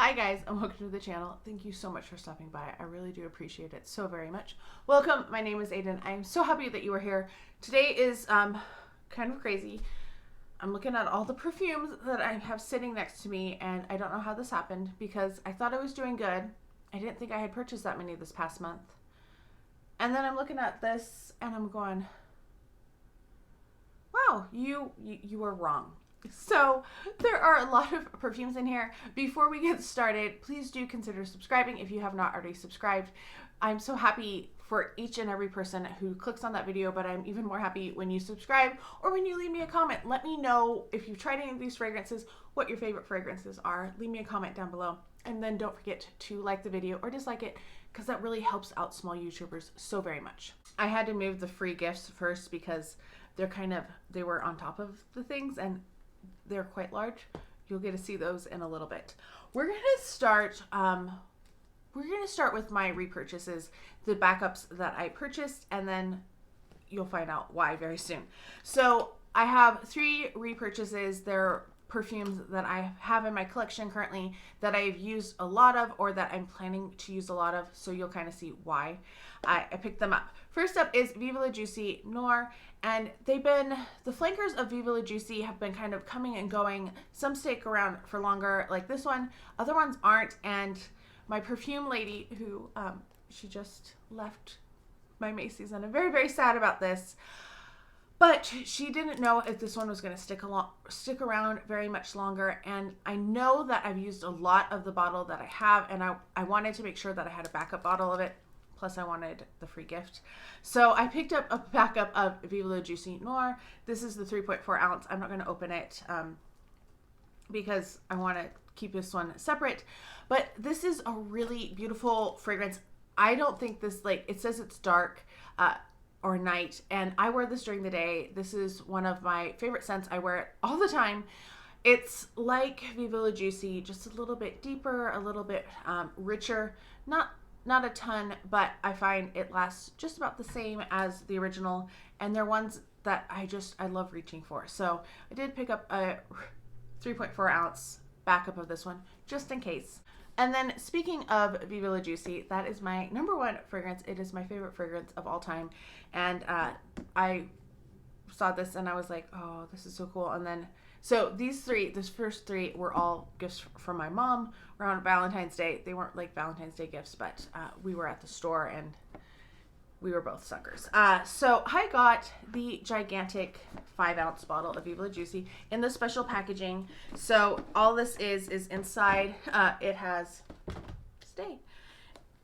Hi guys, and welcome to the channel. Thank you so much for stopping by. I really do appreciate it so very much. Welcome, my name is Aiden. I am so happy that you are here. Today is kind of crazy. I'm looking at all the perfumes that I have sitting next to me, and I don't know how this happened because I thought I was doing good. I didn't think I had purchased that many this past month. And then I'm looking at this and I'm going, wow, you were wrong. So there are a lot of perfumes in here. Before we get started, please do consider subscribing if you have not already subscribed. I'm so happy for each and every person who clicks on that video, but I'm even more happy when you subscribe or when you leave me a comment. Let me know if you've tried any of these fragrances, what your favorite fragrances are. Leave me a comment down below. And then don't forget to like the video or dislike it, because that really helps out small YouTubers so very much. I had to move the free gifts first because they were on top of the things and they're quite large. You'll get to see those in a little bit. We're gonna start with my repurchases, the backups that I purchased, and then you'll find out why very soon. So I have 3 repurchases. They're perfumes that I have in my collection currently that I've used a lot of or that I'm planning to use a lot of, so you'll kind of see why I picked them up. First up is Viva La Juicy Noir, and the flankers of Viva La Juicy have been kind of coming and going. Some stick around for longer, like this one. Other ones aren't, and my perfume lady, who she just left my Macy's, and I'm very, very sad about this. But she didn't know if this one was going to stick around very much longer, and I know that I've used a lot of the bottle that I have, and I wanted to make sure that I had a backup bottle of it, plus I wanted the free gift. So I picked up a backup of Viva La Juicy Noir. This is the 3.4 ounce. I'm not going to open it because I want to keep this one separate, but this is a really beautiful fragrance. I don't think this, it says it's dark, or night, and I wear this during the day. This is one of my favorite scents. I wear it all the time. It's like Viva La Juicy, just a little bit deeper, a little bit richer, not a ton, but I find it lasts just about the same as the original, and they're ones that I love reaching for. So I did pick up a 3.4 ounce backup of this one just in case. And then speaking of Viva La Juicy, that is my #1 fragrance. It is my favorite fragrance of all time. And I saw this and I was like, oh, this is so cool. And then, so this first 3 were all gifts from my mom around Valentine's Day. They weren't like Valentine's Day gifts, but we were at the store and we were both suckers. So I got the gigantic 5 ounce bottle of Viva La Juicy in the special packaging. So all this is inside. It has Spade.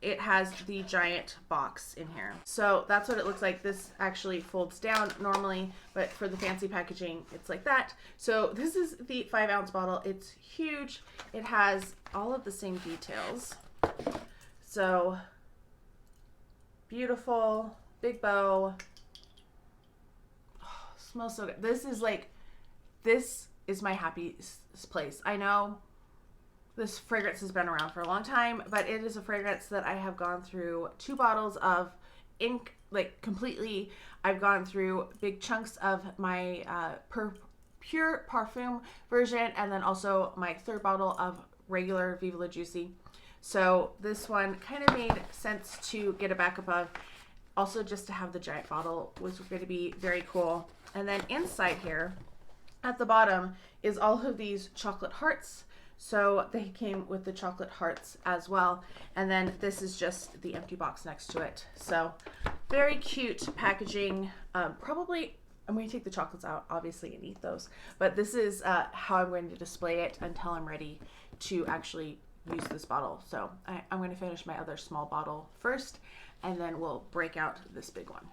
It has the giant box in here. So that's what it looks like. This actually folds down normally, but for the fancy packaging, it's like that. So this is the 5 ounce bottle. It's huge. It has all of the same details. So beautiful, big bow. Oh, smells so good. This is my happy place. I know this fragrance has been around for a long time, but it is a fragrance that I have gone through 2 bottles of completely. I've gone through big chunks of my pure Perfume version, and then also my 3rd bottle of regular Viva La Juicy. So this one kind of made sense to get a backup of. Also, just to have the giant bottle was going to be very cool. And then inside here, at the bottom, is all of these chocolate hearts. So they came with the chocolate hearts as well. And then this is just the empty box next to it. So very cute packaging. Probably, I'm going to take the chocolates out, obviously, and eat those. But this is how I'm going to display it until I'm ready to actually use this bottle. So I'm going to finish my other small bottle first, and then we'll break out this big one.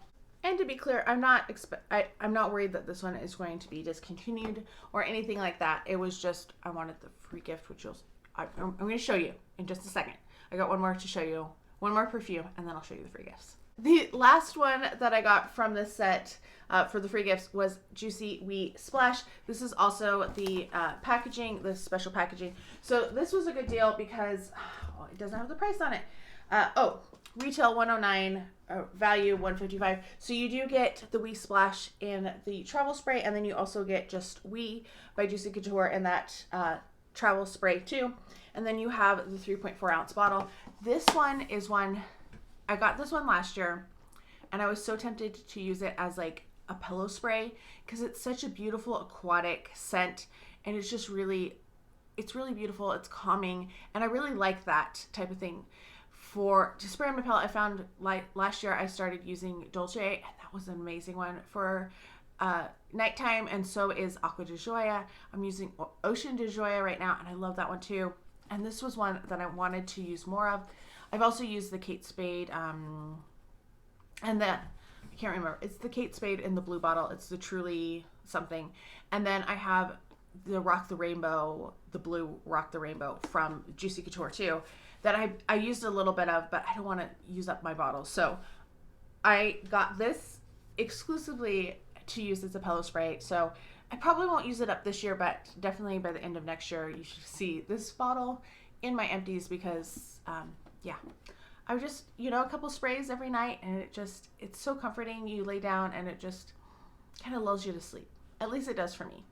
And to be clear, I'm not worried that this one is going to be discontinued or anything like that. It was just, I wanted the free gift, which I'm going to show you in just a second. I got one more to show you, one more perfume, and then I'll show you the free gifts. The last one that I got from this set for the free gifts was Juicy Wee Splash. This is also the packaging, the special packaging. So this was a good deal because it doesn't have the price on it. Retail $109, value $155. So you do get the Wee Splash in the travel spray, and then you also get just Wee by Juicy Couture in that travel spray too. And then you have the 3.4 ounce bottle. This one is one, I got this one last year and I was so tempted to use it as like a pillow spray because it's such a beautiful aquatic scent and it's just really, it's really beautiful. It's calming and I really like that type of thing. To spray on my palette, I found like last year I started using Gaultier and that was an amazing one for nighttime, and so is Aqua De Joya. I'm using Ocean De Joya right now and I love that one too. And this was one that I wanted to use more of. I've also used the Kate Spade and the, I can't remember, it's the Kate Spade in the blue bottle. It's the Truly something. And then I have the Rock the Rainbow, the blue Rock the Rainbow from Juicy Couture too, that I used a little bit of, but I don't want to use up my bottle. So I got this exclusively to use as a pillow spray. So I probably won't use it up this year, but definitely by the end of next year, you should see this bottle in my empties because, yeah, I just, you know, a couple sprays every night and it's so comforting. You lay down and it just kind of lulls you to sleep. At least it does for me.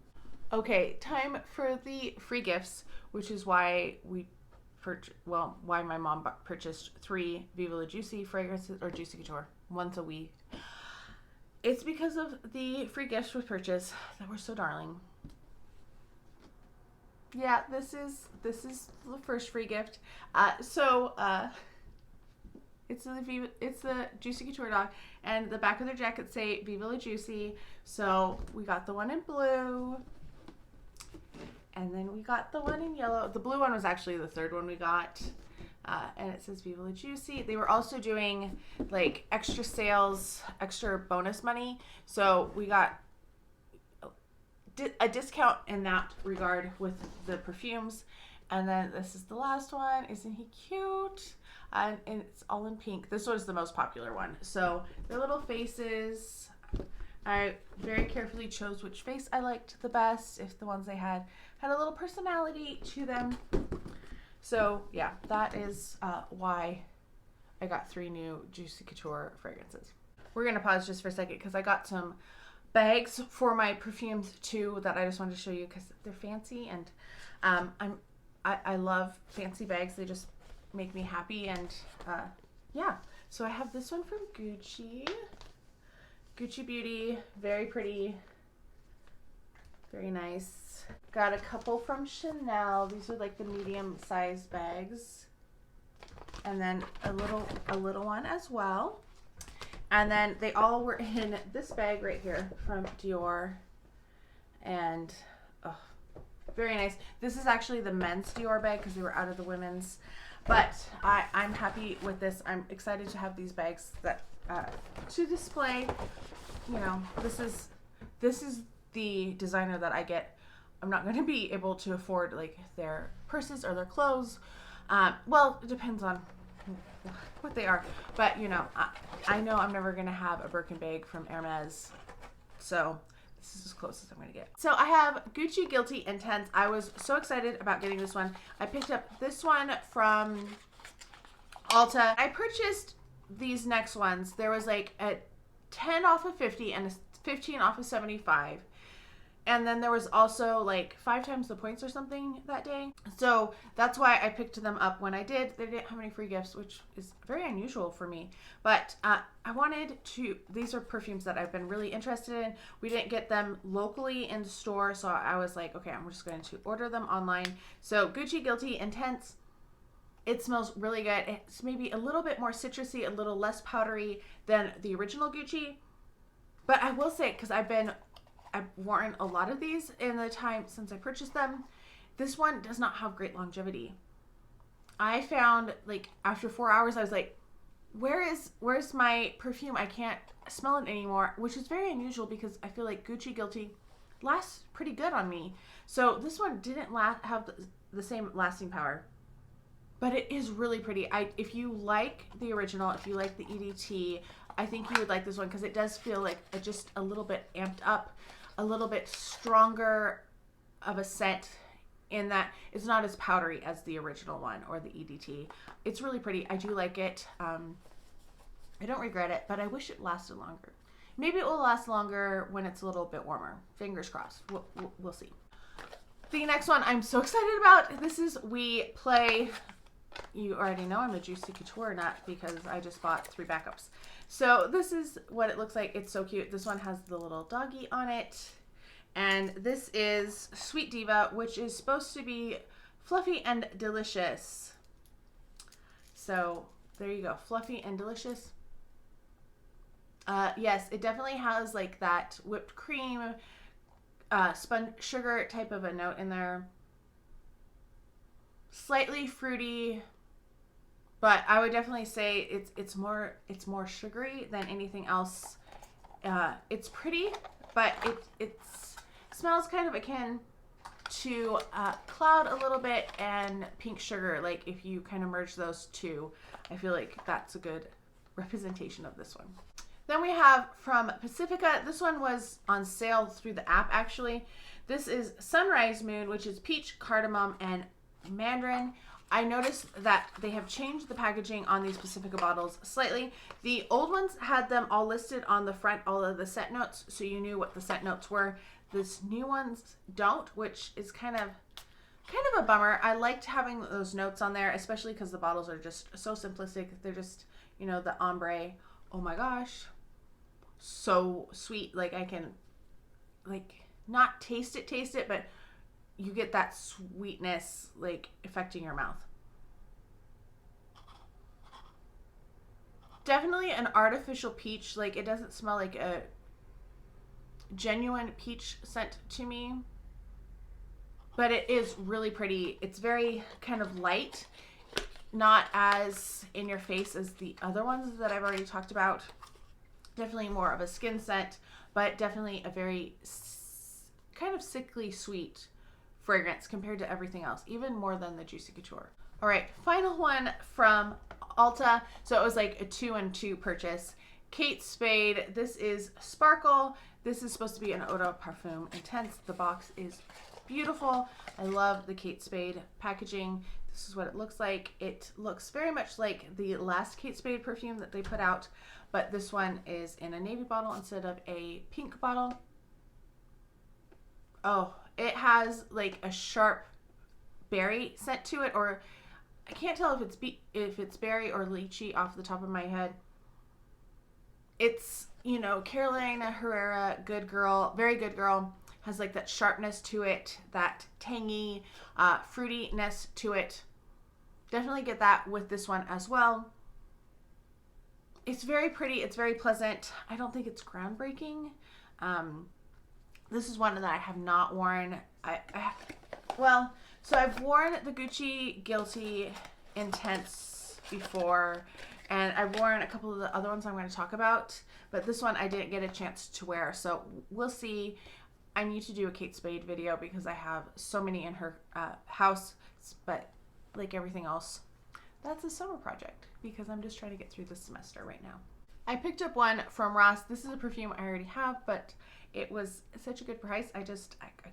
Okay, time for the free gifts, which is why why my mom purchased 3 Viva La Juicy fragrances, or Juicy Couture, once a week. It's because of the free gifts with purchase that were so darling. Yeah, this is the first free gift. It's the Juicy Couture dog, and the back of their jacket say Viva La Juicy. So we got the one in blue. And then we got the one in yellow. The blue one was actually the third one we got. And it says Viva La Juicy. They were also doing like extra sales, extra bonus money. So we got a discount in that regard with the perfumes. And then this is the last one. Isn't he cute? And it's all in pink. This was the most popular one. So their little faces. I very carefully chose which face I liked the best. If the ones they had a little personality to them. So yeah, that is why I got 3 new Juicy Couture fragrances. We're gonna pause just for a second because I got some bags for my perfumes too that I just wanted to show you because they're fancy and I love fancy bags. They just make me happy and yeah. So I have this one from Gucci Beauty, very pretty, very nice. Got a couple from Chanel. These are like the medium-sized bags, and then a little one as well. And then they all were in this bag right here from Dior, and oh, very nice. This is actually the men's Dior bag because they were out of the women's, but I'm happy with this. I'm excited to have these bags that to display. You know, this is the designer that I get. I'm not going to be able to afford like their purses or their clothes. Well, it depends on what they are, but you know, I know I'm never going to have a Birkin bag from Hermes, so this is as close as I'm going to get. So I have Gucci Guilty Intense. I was so excited about getting this one. I picked up this one from Ulta. I purchased these next ones. There was like a 10 off of 50 and a 15 off of 75. And then there was also like 5 times the points or something that day. So that's why I picked them up when I did. They didn't have any free gifts, which is very unusual for me. But I wanted to, these are perfumes that I've been really interested in. We didn't get them locally in the store. So I was like, okay, I'm just going to order them online. So Gucci Guilty Intense. It smells really good. It's maybe a little bit more citrusy, a little less powdery than the original Gucci. But I will say, because I've worn a lot of these in the time since I purchased them, this one does not have great longevity. I found like after 4 hours, I was like, where's my perfume? I can't smell it anymore, which is very unusual because I feel like Gucci Guilty lasts pretty good on me. So this one didn't have the same lasting power. But it is really pretty. If you like the original, if you like the EDT, I think you would like this one because it does feel like just a little bit amped up, a little bit stronger of a scent in that it's not as powdery as the original one or the EDT. It's really pretty. I do like it. I don't regret it, but I wish it lasted longer. Maybe it will last longer when it's a little bit warmer. Fingers crossed. We'll see. The next one I'm so excited about. This is We Play. You already know I'm a Juicy Couture nut because I just bought 3 backups. So this is what it looks like. It's so cute. This one has the little doggy on it. And this is Sweet Diva, which is supposed to be fluffy and delicious. So there you go. Fluffy and delicious. Yes, it definitely has like that whipped cream, spun sugar type of a note in there. Slightly fruity, but I would definitely say it's more sugary than anything else. It's pretty, but it smells kind of akin to cloud a little bit and pink sugar. Like if you kind of merge those two, I feel like that's a good representation of this one. Then we have from Pacifica. This one was on sale through the app actually. This is Sunrise Moon, which is peach, cardamom, and mandarin. I noticed that they have changed the packaging on these Pacifica bottles slightly. The old ones had them all listed on the front, all of the scent notes, so you knew what the scent notes were. This new ones don't, which is kind of a bummer. I liked having those notes on there, especially because the bottles are just so simplistic. They're just, you know, the ombre. Oh my gosh, so sweet. Like I can, like, not taste it, but you get that sweetness like affecting your mouth. Definitely an artificial peach. Like it doesn't smell like a genuine peach scent to me, but it is really pretty. It's very kind of light, not as in your face as the other ones that I've already talked about. Definitely more of a skin scent, but definitely a very kind of sickly sweet fragrance compared to everything else, even more than the Juicy Couture. All right, final one from Ulta. So it was like a 2-in-2 purchase. Kate Spade. This is Sparkle. This is supposed to be an Eau de Parfum Intense. The box is beautiful. I love the Kate Spade packaging. This is what it looks like. It looks very much like the last Kate Spade perfume that they put out, but this one is in a navy bottle instead of a pink bottle. Oh, it has like a sharp berry scent to it, or I can't tell if it's berry or lychee off the top of my head. It's, you know, Carolina Herrera, good girl, very good girl, has like that sharpness to it, that tangy fruitiness to it. Definitely get that with this one as well. It's very pretty. It's very pleasant. I don't think it's groundbreaking. This is one that I have not worn. So I've worn the Gucci Guilty Intense before, and I've worn a couple of the other ones I'm going to talk about, but this one I didn't get a chance to wear, so we'll see. I need to do a Kate Spade video because I have so many in her house, but like everything else, that's a summer project because I'm just trying to get through the semester right now. I picked up one from Roth. This is a perfume I already have, but it was such a good price. I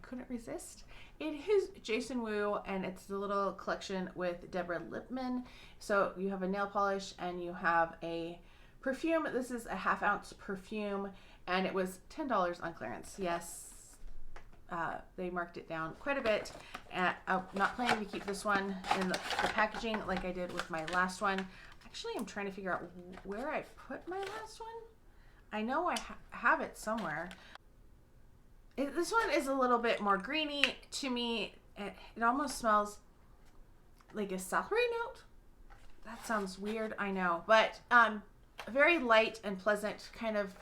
couldn't resist. It is Jason Wu, and it's the little collection with Deborah Lippmann. So you have a nail polish and you have a perfume. This is a 1/2 ounce perfume, and it was $10 on clearance. Yes, they marked it down quite a bit. And I'm not planning to keep this one in the packaging like I did with my last one. Actually, I'm trying to figure out where I put my last one. I know I have it somewhere. This one is a little bit more greeny to me. It almost smells like a celery note. That sounds weird, I know. But very light and pleasant, kind of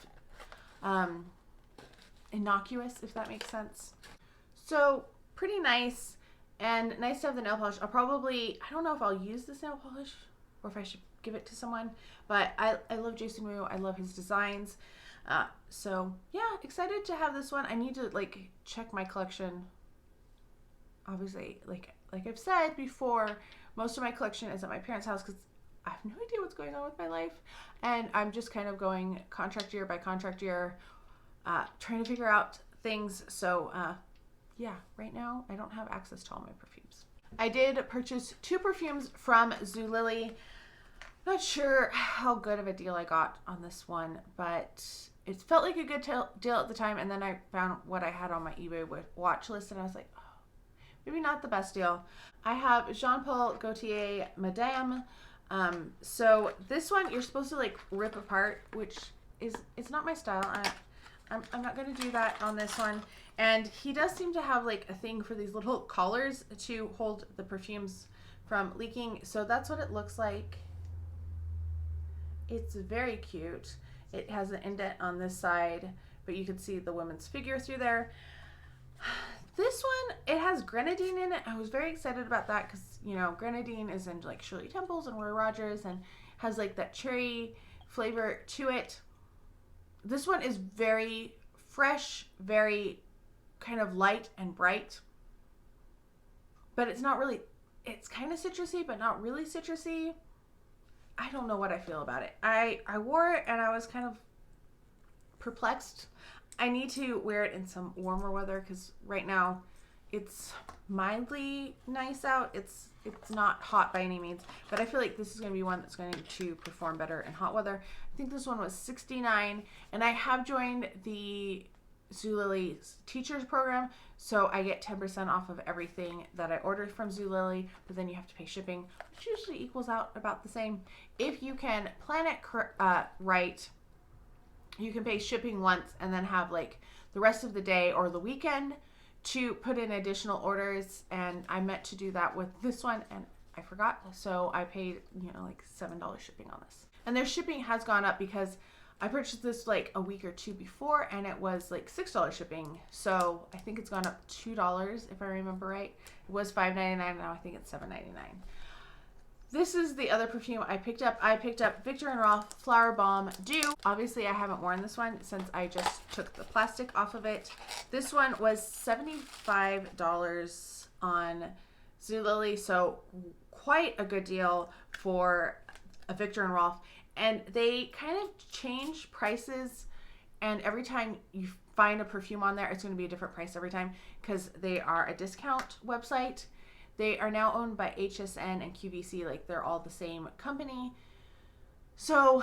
innocuous, if that makes sense. So pretty nice, and nice to have the nail polish. I don't know if I'll use this nail polish or if I should give it to someone, but I love Jason Wu. I love his designs. So yeah, excited to have this one. I need to like check my collection. Obviously, like I've said before, most of my collection is at my parents' house because I have no idea what's going on with my life, and I'm just kind of going contract year by contract year, trying to figure out things. So yeah, right now I don't have access to all my perfumes. I did purchase 2 perfumes from Zulily. Not sure how good of a deal I got on this one, but it felt like a good deal at the time, and then I found what I had on my eBay watch list, and I was like, oh, maybe not the best deal. I have Jean Paul Gaultier Madame. So this one you're supposed to like rip apart, which is, it's not my style. I'm not going to do that on this one. And he does seem to have like a thing for these little collars to hold the perfumes from leaking. So that's what it looks like. It's very cute. It has an indent on this side, but you can see the woman's figure through there. This one, it has grenadine in it. I was very excited about that because, you know, grenadine is in like Shirley Temples and Roy Rogers and has like that cherry flavor to it. This one is very fresh, very kind of light and bright, but it's not really, it's kind of citrusy, but not really citrusy. I don't know what I feel about it. I wore it and I was kind of perplexed. I need to wear it in some warmer weather because right now it's mildly nice out. It's not hot by any means, but I feel like this is going to be one that's going to perform better in hot weather. I think this one was $69, and I have joined the Zulily Teachers Program, so I get 10% off of everything that I order from Zulily, but then you have to pay shipping, which usually equals out about the same. If you can plan it right, you can pay shipping once and then have like the rest of the day or the weekend to put in additional orders, and I meant to do that with this one and I forgot, so I paid, you know, like $7 shipping on this. And their shipping has gone up because I purchased this like a week or two before and it was like $6 shipping, so I think it's gone up $2 if I remember right. It was $5.99, now I think it's $7.99. This is the other perfume I picked up. I picked up Viktor and Rolf Flowerbomb Dew. Obviously, I haven't worn this one since I just took the plastic off of it. This one was $75 on Zulily, so quite a good deal for a Viktor and Rolf. And they kind of change prices, and every time you find a perfume on there, it's going to be a different price every time because they are a discount website. They are now owned by HSN and QVC, like they're all the same company. So,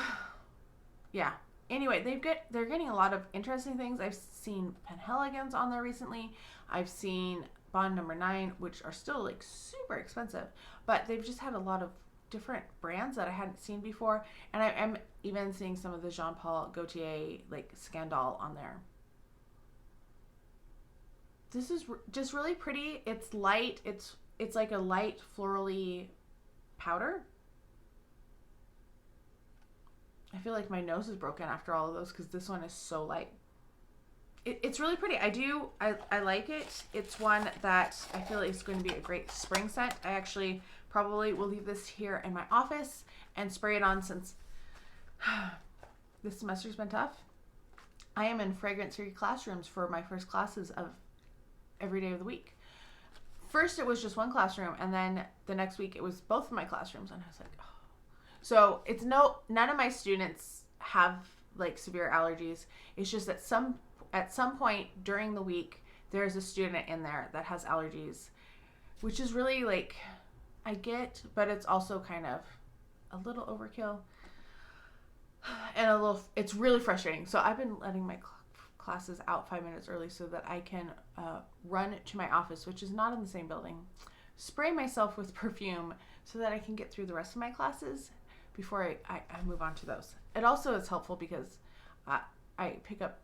yeah. Anyway, they're getting a lot of interesting things. I've seen Penhaligon's on there recently. I've seen Bond No. 9, which are still like super expensive, but they've just had a lot of different brands that I hadn't seen before. And I'm even seeing some of the Jean Paul Gaultier like Scandal on there. This is just really pretty. It's light. It's like a light florally powder. I feel like my nose is broken after all of those because this one is so light. It's really pretty. I like it. It's one that I feel like is going to be a great spring scent. I actually probably will leave this here in my office and spray it on since this semester's been tough. I am in fragrance-free classrooms for my first classes of every day of the week. First, it was just one classroom, and then the next week it was both of my classrooms, and I was like, oh. So it's none of my students have like severe allergies. It's just that at some point during the week, there's a student in there that has allergies, which is really like, I get, but it's also kind of a little overkill and it's really frustrating. So I've been letting my classes out 5 minutes early so that I can run to my office, which is not in the same building, spray myself with perfume so that I can get through the rest of my classes before I move on to those. It also is helpful because I pick up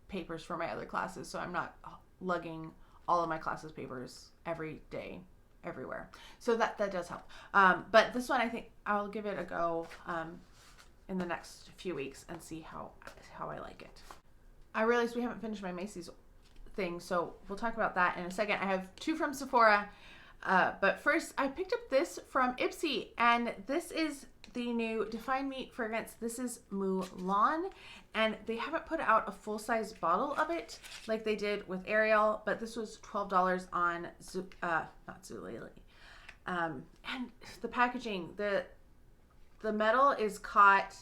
papers for my other classes, so I'm not lugging all of my classes papers every day everywhere. So that does help. But this one, I think I'll give it a go in the next few weeks and see how I like it. I realized we haven't finished my Macy's thing, so we'll talk about that in a second. I have two from Sephora, but first I picked up this from Ipsy, and this is the new DefineMe fragrance. This is Mulan, and they haven't put out a full-size bottle of it like they did with Ariel, but this was $12 on not Zulily. And the packaging, the metal is caught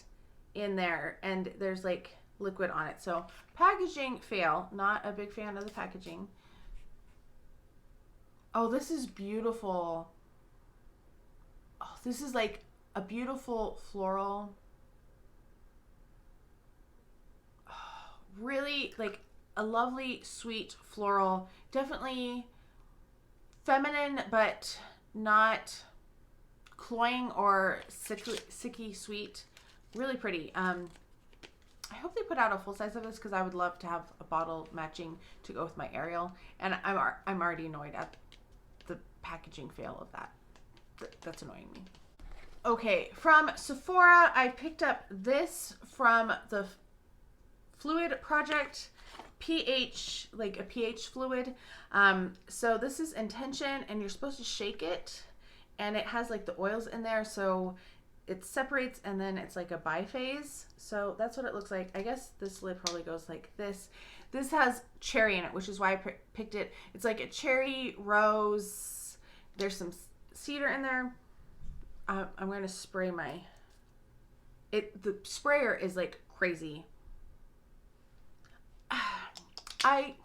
in there, and there's like liquid on it. So packaging fail. Not a big fan of the packaging. Oh, this is beautiful. Oh, this is like a beautiful floral. Oh, really like a lovely sweet floral. Definitely feminine, but not cloying or sicky sweet. Really pretty. I hope they put out a full size of this because I would love to have a bottle matching to go with my Ariel. And I'm already annoyed at the packaging fail of that. That's annoying me. Okay, from Sephora, I picked up this from the Phluid project. pH, like a pH fluid. So this is Intention, and you're supposed to shake it. And it has like the oils in there, so it separates and then it's like a biphase. So that's what it looks like. I guess this lid probably goes like this. This has cherry in it, which is why I picked it. It's like a cherry rose. There's some cedar in there. I'm going to spray the sprayer is like crazy. I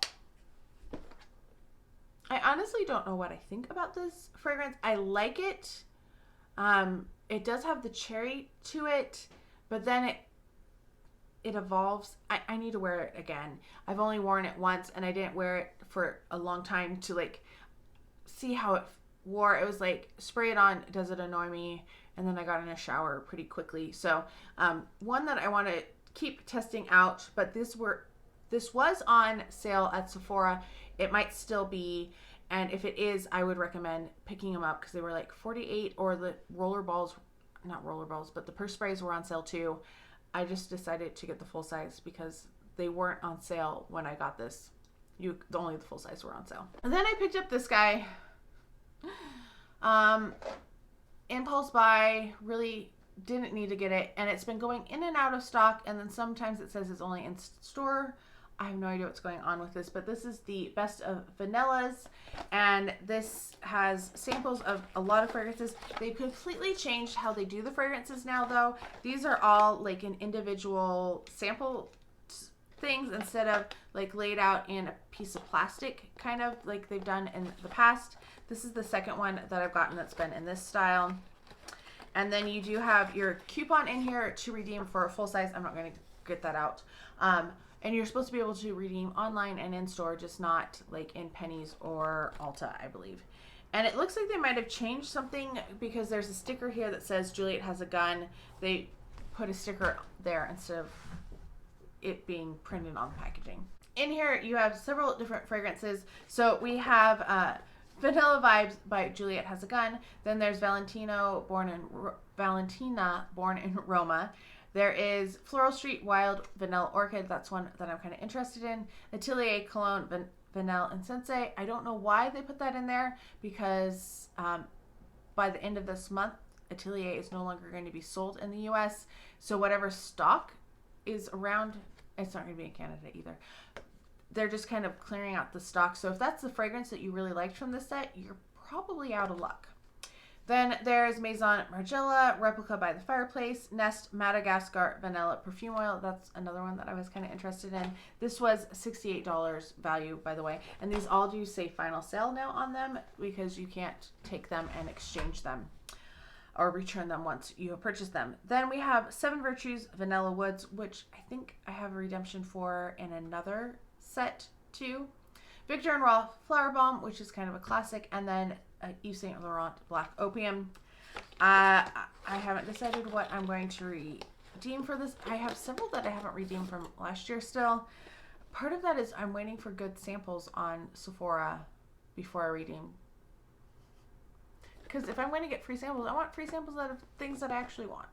honestly don't know what I think about this fragrance. I like it. It does have the cherry to it, but then it evolves. I need to wear it again. I've only worn it once, and I didn't wear it for a long time to like see how it wore. It was like, spray it on, does it annoy me? And then I got in a shower pretty quickly. So one that I want to keep testing out, but this was on sale at Sephora. It might still be. And if it is, I would recommend picking them up because they were like $48, or the not roller balls, but the purse sprays were on sale too. I just decided to get the full size because they weren't on sale when I got this. Only the full size were on sale. And then I picked up this guy. Impulse buy, really didn't need to get it. And it's been going in and out of stock. And then sometimes it says it's only in store. I have no idea what's going on with this, but this is the Best of Vanillas, and this has samples of a lot of fragrances. They completely changed how they do the fragrances now, though. These are all like an individual sample things instead of like laid out in a piece of plastic, kind of like they've done in the past. This is the second one that I've gotten that's been in this style. And then you do have your coupon in here to redeem for a full size. I'm not going to get that out. And you're supposed to be able to redeem online and in store, just not like in Pennies or Ulta, I believe. And it looks like they might have changed something because there's a sticker here that says Juliet has a gun. They put a sticker there instead of it being printed on the packaging. In here, you have several different fragrances. So we have Vanilla Vibes by Juliet Has a Gun. Then there's Valentina Born in Roma. There is Floral Street Wild Vanilla Orchid. That's one that I'm kind of interested in. Atelier Cologne Vanilla Incense. I don't know why they put that in there because by the end of this month, Atelier is no longer going to be sold in the US. So whatever stock is around, it's not going to be in Canada either. They're just kind of clearing out the stock. So if that's the fragrance that you really liked from this set, you're probably out of luck. Then there's Maison Margiela, Replica by the Fireplace, Nest Madagascar Vanilla Perfume Oil. That's another one that I was kind of interested in. This was $68 value, by the way. And these all do say final sale now on them because you can't take them and exchange them or return them once you have purchased them. Then we have Seven Virtues Vanilla Woods, which I think I have a redemption for in another set too. Viktor and Rolf Flowerbomb, which is kind of a classic. And then Yves Saint Laurent Black Opium. I haven't decided what I'm going to redeem for this. I have several that I haven't redeemed from last year still. Part of that is I'm waiting for good samples on Sephora before I redeem. Because if I'm going to get free samples, I want free samples out of things that I actually want.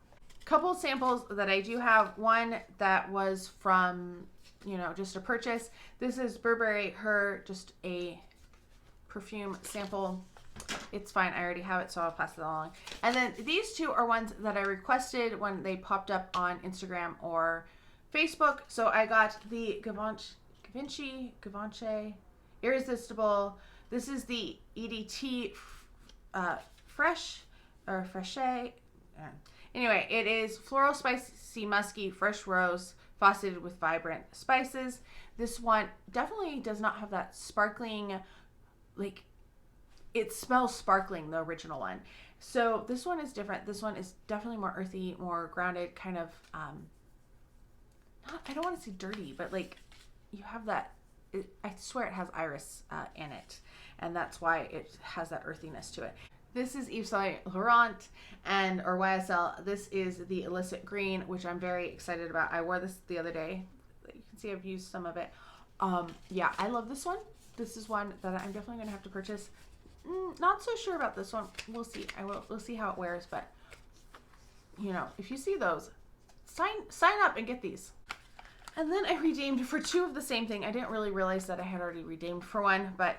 Couple samples that I do have. One that was from, just a purchase. This is Burberry Her, just a perfume sample. It's fine. I already have it, so I'll pass it along. And then these two are ones that I requested when they popped up on Instagram or Facebook. So I got the Givenchy Irresistible. This is the EDT Fresh or Freshe. Anyway, it is floral, spicy, musky, fresh rose, faceted with vibrant spices. This one definitely does not have that sparkling, like, it smells sparkling, the original one. So this one is different. This one is definitely more earthy, more grounded, kind of, I don't want to say dirty, but like you have that, I swear it has iris in it. and that's why it has that earthiness to it. This is Yves Saint Laurent or YSL. This is the Illicit Green, which I'm very excited about. I wore this the other day. You can see I've used some of it. Yeah, I love this one. This is one that I'm definitely going to have to purchase. Not so sure about this one. We'll see. We'll see how it wears, but you know, if you see those, sign up and get these. And then I redeemed for 2 of the same thing. I didn't really realize that I had already redeemed for one, but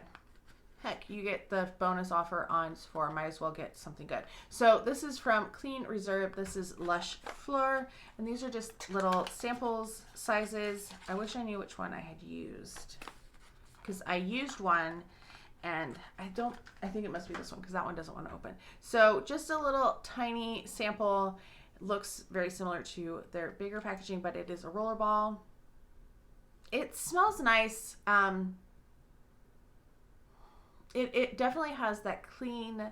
heck, you get the bonus offer on Sephora. Might as well get something good. So this is from Clean Reserve. This is Lush Fleur. And these are just little samples, sizes. I wish I knew which one I had used, because I used one and I think it must be this one, because that one doesn't want to open. So just a little tiny sample. Looks very similar to their bigger packaging, but it is a roller ball. It smells nice. It definitely has that clean,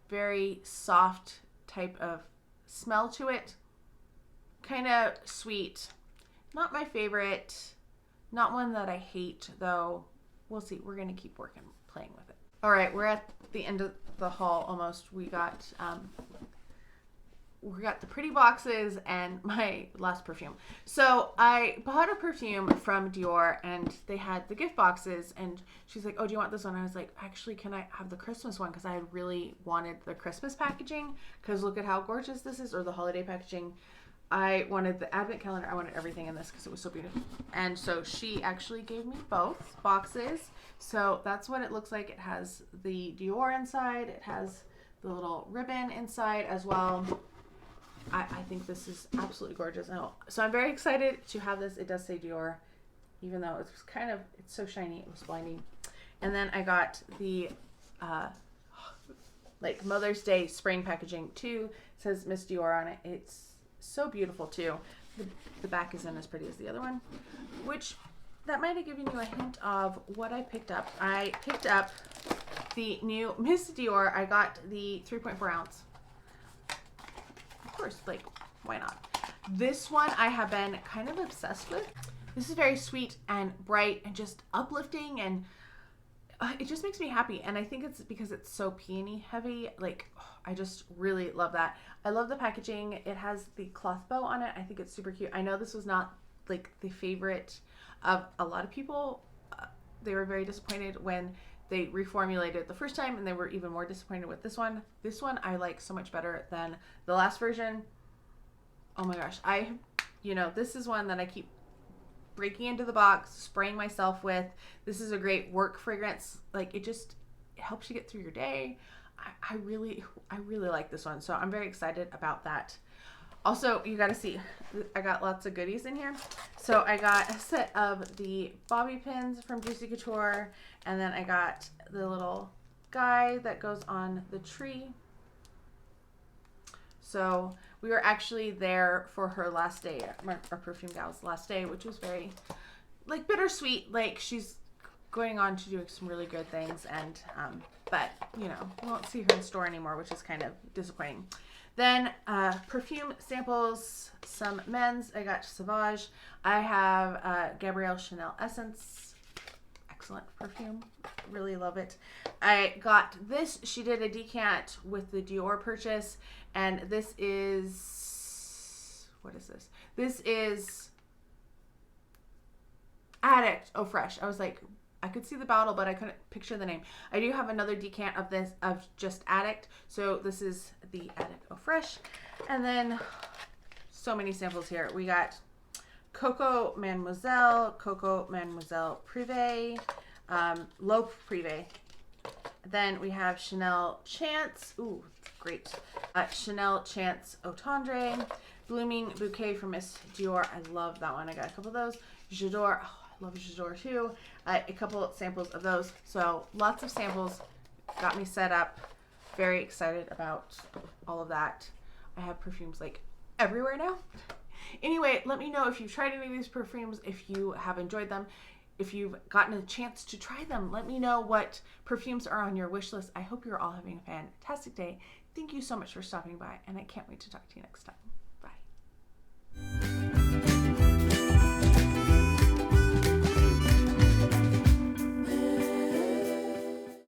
very soft type of smell to it. Kind of sweet. Not my favorite. Not one that I hate, though. We'll see. We're going to keep playing with it. All right, we're at the end of the haul almost. We got the pretty boxes and my last perfume. So I bought a perfume from Dior, and they had the gift boxes, and she's like, oh, do you want this one? And I was like, actually, can I have the Christmas one? Because I really wanted the Christmas packaging, because look at how gorgeous this is, or the holiday packaging. I wanted the advent calendar. I wanted everything in this because it was so beautiful. And so she actually gave me both boxes. So that's what it looks like. It has the Dior inside. It has the little ribbon inside as well. I think this is absolutely gorgeous. So I'm very excited to have this. It does say Dior, even though it's so shiny, it was blinding. And then I got the like Mother's Day spring packaging too. It says Miss Dior on it. It's so beautiful too. The back isn't as pretty as the other one, which that might have given you a hint of what I picked up. I picked up the new Miss Dior. I got the 3.4 ounce. Of course, like, why not? This one I have been kind of obsessed with. This is very sweet and bright and just uplifting, and it just makes me happy. And I think it's because it's so peony heavy. Like, I just really love that. I love the packaging. It has the cloth bow on it. I think it's super cute. I know this was not like the favorite of a lot of people. They were very disappointed when they reformulated the first time, and they were even more disappointed with this one. This one I like so much better than the last version. Oh my gosh. This is one that I keep breaking into the box, spraying myself with. This is a great work fragrance. Like, it helps you get through your day. I really like this one. So I'm very excited about that. Also, you got to see, I got lots of goodies in here. So I got a set of the bobby pins from Juicy Couture, and then I got the little guy that goes on the tree. So we were actually there for her last day, our perfume gal's last day, which was very, like, bittersweet. Like, she's going on to doing some really good things, and but we won't see her in store anymore, which is kind of disappointing. Then perfume samples, some men's. I got Sauvage. I have Gabrielle Chanel Essence. Excellent perfume. Really love it. I got this. She did a decant with the Dior purchase. And this is... What is this? This is Addict Eau Fresh. I was like... I could see the bottle, but I couldn't picture the name. I do have another decant of this, of just Addict. So this is the Addict Eau Fresh. And then so many samples here. We got Coco Mademoiselle Privé, L'Eau Privé. Then we have Chanel Chance. Ooh, great. Chanel Chance Eau Tendre. Blooming Bouquet from Miss Dior. I love that one. I got a couple of those. J'adore. Oh, I love J'adore too. A couple of samples of those. So lots of samples. Got me set up. Very excited about all of that. I have perfumes like everywhere now. Anyway, let me know if you've tried any of these perfumes, if you have enjoyed them, if you've gotten a chance to try them. Let me know what perfumes are on your wish list. I hope you're all having a fantastic day. Thank you so much for stopping by, and I can't wait to talk to you next time.